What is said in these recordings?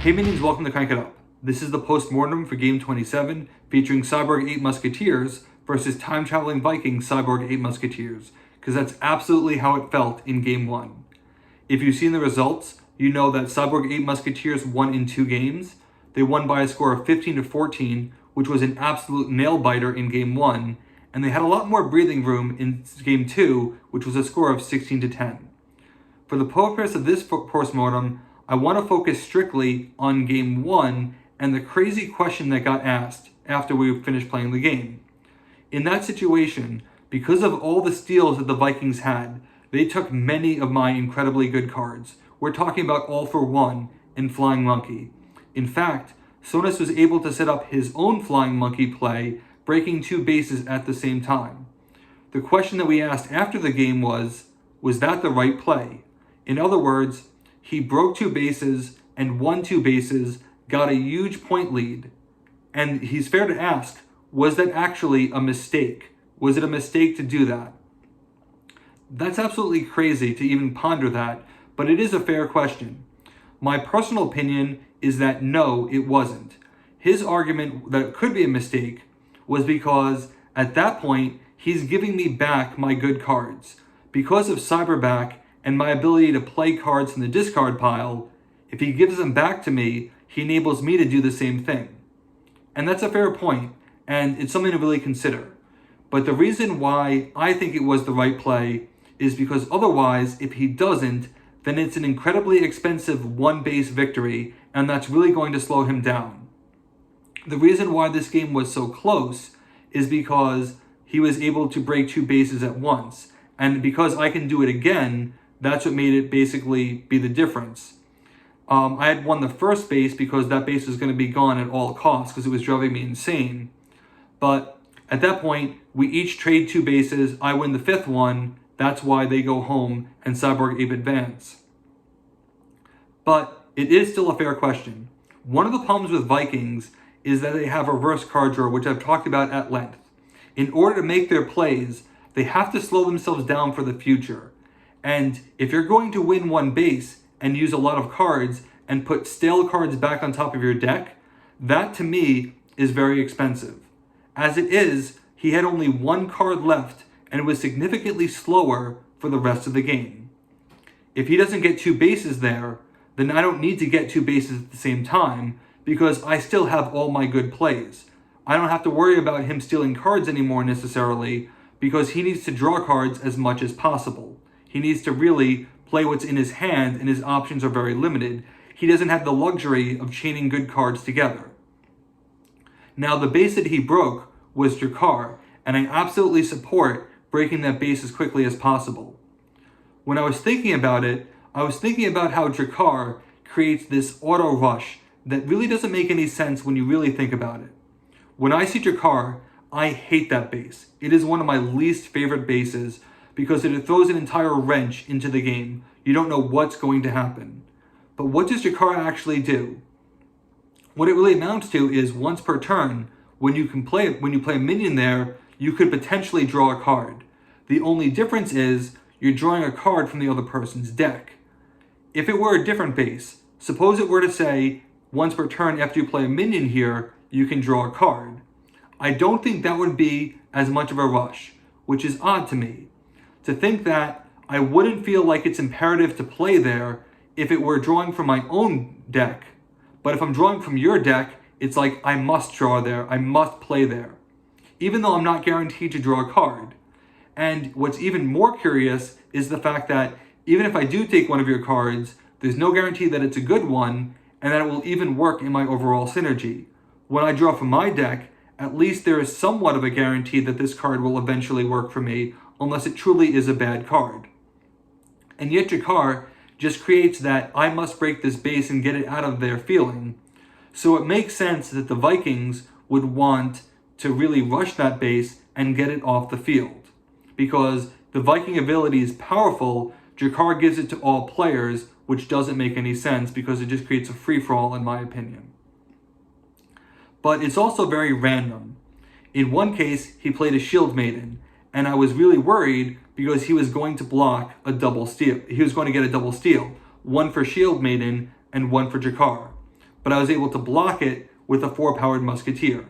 Hey minions, welcome to Crank It Up. This is the Postmortem for Game 27, featuring Cyborg 8 Musketeers versus time-traveling Viking Cyborg 8 Musketeers, because that's absolutely how it felt in Game 1. If you've seen the results, you know that Cyborg 8 Musketeers won in 2 games. They won by a score of 15-14, which was an absolute nail-biter in Game 1, and they had a lot more breathing room in Game 2, which was a score of 16-10. For the purpose of this postmortem, I want to focus strictly on Game 1 and the crazy question that got asked after we finished playing the game. In that situation, because of all the steals that the Vikings had, they took many of my incredibly good cards. We're talking about All for One and Flying Monkey. In fact, Smashness was able to set up his own Flying Monkey play, breaking 2 bases at the same time. The question that we asked after the game was that the right play? In other words, he broke 2 bases and won 2 bases, got a huge point lead. And he's fair to ask, was that actually a mistake? Was it a mistake to do that? That's absolutely crazy to even ponder that, but it is a fair question. My personal opinion is that no, it wasn't. His argument that it could be a mistake was because at that point, he's giving me back my good cards. Because of Cyberback and my ability to play cards from the discard pile, if he gives them back to me, he enables me to do the same thing. And that's a fair point, and it's something to really consider. But the reason why I think it was the right play is because otherwise, if he doesn't, then it's an incredibly expensive 1-base victory, and that's really going to slow him down. The reason why this game was so close is because he was able to break 2 bases at once, and because I can do it again, that's what made it basically be the difference. I had won the first base because that base was going to be gone at all costs because it was driving me insane. But at that point, we each trade 2 bases. I win the 5th one. That's why they go home and Cyborg 8 advance. But it is still a fair question. One of the problems with Vikings is that they have a reverse card draw, which I've talked about at length. In order to make their plays, they have to slow themselves down for the future. And if you're going to win 1 base and use a lot of cards and put stale cards back on top of your deck, that to me is very expensive. As it is, he had only 1 card left and it was significantly slower for the rest of the game. If he doesn't get 2 bases there, then I don't need to get 2 bases at the same time because I still have all my good plays. I don't have to worry about him stealing cards anymore necessarily because he needs to draw cards as much as possible. He needs to really play what's in his hand and his options are very limited. He doesn't have the luxury of chaining good cards together. Now the base that he broke was Drakkar, and I absolutely support breaking that base as quickly as possible. When I was thinking about it, I was thinking about how Drakkar creates this auto rush that really doesn't make any sense when you really think about it. When I see Drakkar, I hate that base. It is one of my least favorite bases because it throws an entire wrench into the game. You don't know what's going to happen. But what does Drakkar actually do? What it really amounts to is once per turn, when you play a minion there, you could potentially draw a card. The only difference is you're drawing a card from the other person's deck. If it were a different base, suppose it were to say, once per turn after you play a minion here, you can draw a card. I don't think that would be as much of a rush, which is odd to me. To think that I wouldn't feel like it's imperative to play there if it were drawing from my own deck. But if I'm drawing from your deck, it's like I must draw there, I must play there. Even though I'm not guaranteed to draw a card. And what's even more curious is the fact that even if I do take one of your cards, there's no guarantee that it's a good one and that it will even work in my overall synergy. When I draw from my deck, at least there is somewhat of a guarantee that this card will eventually work for me unless it truly is a bad card. And yet Drakkar just creates that I must break this base and get it out of their feeling. So it makes sense that the Vikings would want to really rush that base and get it off the field. Because the Viking ability is powerful, Drakkar gives it to all players, which doesn't make any sense because it just creates a free-for-all in my opinion. But it's also very random. In one case, he played a Shield Maiden, and I was really worried because he was going to block a double steal. He was going to get a double steal, one for Shield Maiden and one for Drakkar. but I was able to block it with a 4-powered Musketeer.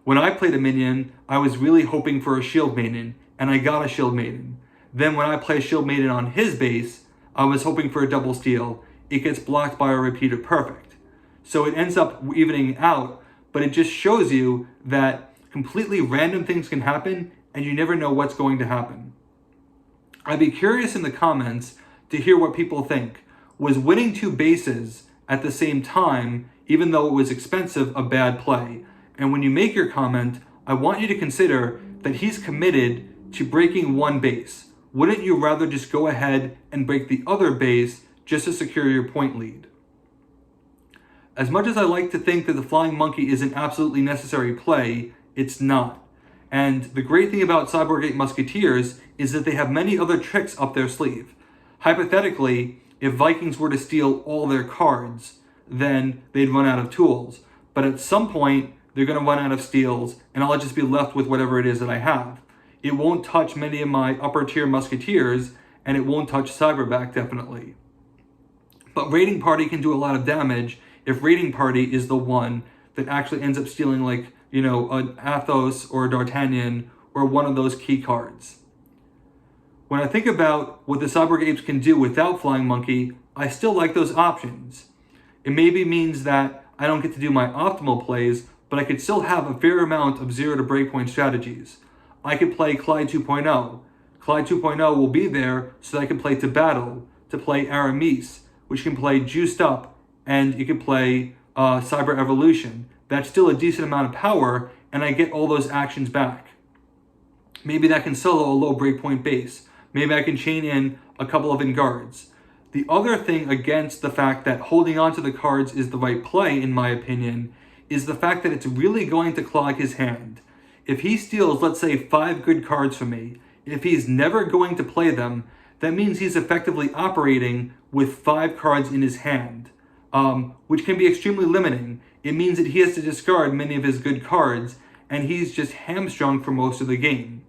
When I played a minion, I was really hoping for a Shield Maiden, and I got a Shield Maiden. Then when I play Shield Maiden on his base, I was hoping for a double steal. It gets blocked by a repeater perfect. So it ends up evening out, but it just shows you that completely random things can happen, and you never know what's going to happen. I'd be curious in the comments to hear what people think. Was winning 2 bases at the same time, even though it was expensive, a bad play? And when you make your comment, I want you to consider that he's committed to breaking 1 base. Wouldn't you rather just go ahead and break the other base just to secure your point lead? As much as I like to think that the Flying Monkey is an absolutely necessary play, it's not. And the great thing about Cyborg 8 Musketeers is that they have many other tricks up their sleeve. Hypothetically, if Vikings were to steal all their cards, then they'd run out of tools. But at some point, they're going to run out of steals, and I'll just be left with whatever it is that I have. It won't touch many of my upper tier Musketeers, and it won't touch Cyberback, definitely. But Raiding Party can do a lot of damage if Raiding Party is the one that actually ends up stealing, like, an Athos or a D'Artagnan or one of those key cards. When I think about what the Cyborg Apes can do without Flying Monkey, I still like those options. It maybe means that I don't get to do my optimal plays, but I could still have a fair amount of 0 to breakpoint strategies. I could play Clyde 2.0. Clyde 2.0 will be there so that I can play To Battle, to play Aramis, which can play Juiced Up, and you can play Cyber Evolution. That's still a decent amount of power, and I get all those actions back. Maybe that can solo a low breakpoint base. Maybe I can chain in a couple of Enguards. The other thing against the fact that holding on to the cards is the right play, in my opinion, is the fact that it's really going to clog his hand. If he steals, let's say, 5 good cards from me, if he's never going to play them, that means he's effectively operating with 5 cards in his hand, which can be extremely limiting. It means that he has to discard many of his good cards, and he's just hamstrung for most of the game.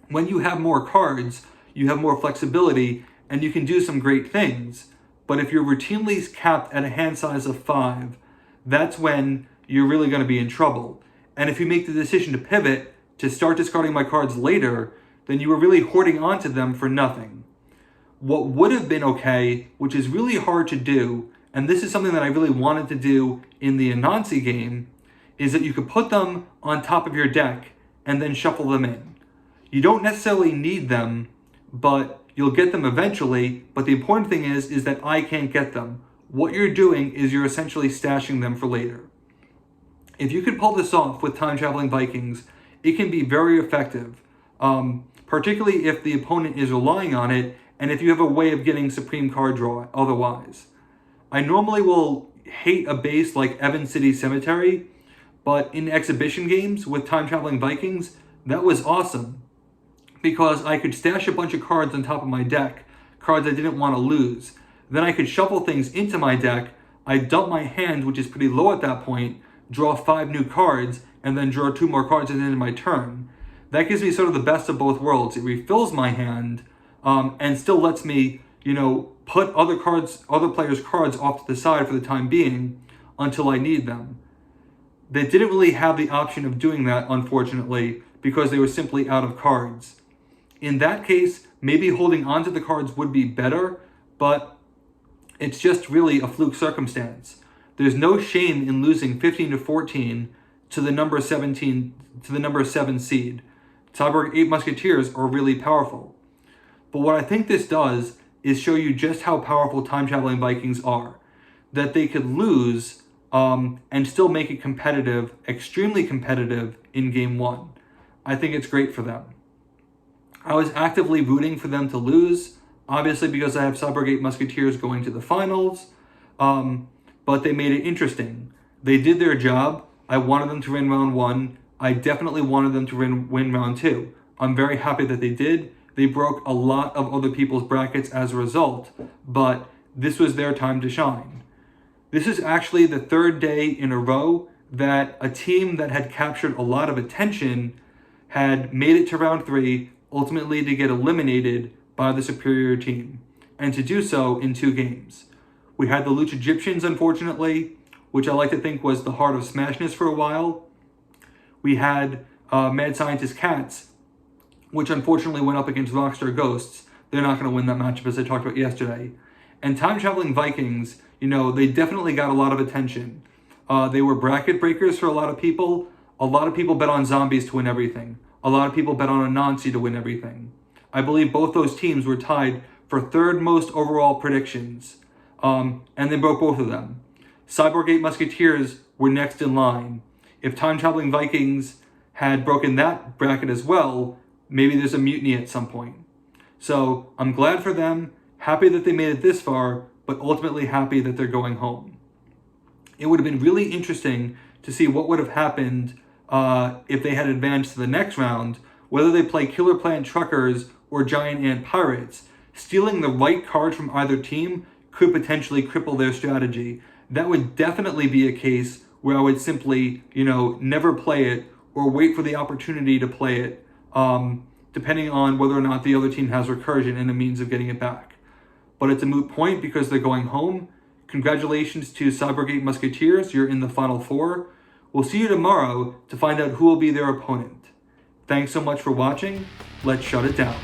When you have more cards, you have more flexibility, and you can do some great things. But if you're routinely capped at a hand size of 5, that's when you're really going to be in trouble. And if you make the decision to pivot, to start discarding my cards later, then you were really hoarding onto them for nothing. What would have been okay, which is really hard to do, and this is something that I really wanted to do in the Anansi game, is that you could put them on top of your deck and then shuffle them in. You don't necessarily need them, but you'll get them eventually, but the important thing is that I can't get them. What you're doing is you're essentially stashing them for later. If you can pull this off with time-traveling Vikings, it can be very effective, particularly if the opponent is relying on it, and if you have a way of getting supreme card draw otherwise. I normally will hate a base like Evan City Cemetery, but in exhibition games with time-traveling Vikings, that was awesome, because I could stash a bunch of cards on top of my deck, cards I didn't want to lose. Then I could shuffle things into my deck, I'd dump my hand, which is pretty low at that point, draw 5 new cards, and then draw 2 more cards at the end of my turn. That gives me sort of the best of both worlds. It refills my hand, and still lets me, put other players' cards off to the side for the time being until I need them. They didn't really have the option of doing that, unfortunately, because they were simply out of cards. In that case, maybe holding onto the cards would be better, but it's just really a fluke circumstance. There's no shame in losing 15 to 14 to the number 7 seed. Cyborg 8 Musketeers are really powerful. But what I think this does is show you just how powerful time-traveling Vikings are. That they could lose and still make it competitive, extremely competitive in Game 1. I think it's great for them. I was actively rooting for them to lose, obviously because I have Cyborg 8 Musketeers going to the finals, but they made it interesting. They did their job. I wanted them to win round 1. I definitely wanted them to win round 2. I'm very happy that they did. They broke a lot of other people's brackets as a result, but this was their time to shine. This is actually the 3rd day in a row that a team that had captured a lot of attention had made it to round 3, ultimately to get eliminated by the superior team, and to do so in 2 games. We had the Lucha Egyptians, unfortunately, which I like to think was the heart of Smashness for a while. We had Mad Scientist Cats, which unfortunately went up against Rockstar Ghosts. They're not going to win that matchup, as I talked about yesterday. And Time Traveling Vikings, they definitely got a lot of attention. They were bracket breakers for a lot of people. A lot of people bet on Zombies to win everything. A lot of people bet on Anansi to win everything. I believe both those teams were tied for third most overall predictions. And they broke both of them. Cyborg 8 Musketeers were next in line. If Time Traveling Vikings had broken that bracket as well, maybe there's a mutiny at some point. So I'm glad for them, happy that they made it this far, but ultimately happy that they're going home. It would have been really interesting to see what would have happened if they had advanced to the next round, whether they play Killer Plant Truckers or Giant Ant Pirates. Stealing the right card from either team could potentially cripple their strategy. That would definitely be a case where I would simply, never play it or wait for the opportunity to play it, depending on whether or not the other team has recursion and a means of getting it back. But it's a moot point because they're going home. Congratulations to Cyborg 8 Musketeers, you're in the Final Four. We'll see you tomorrow to find out who will be their opponent. Thanks so much for watching. Let's shut it down.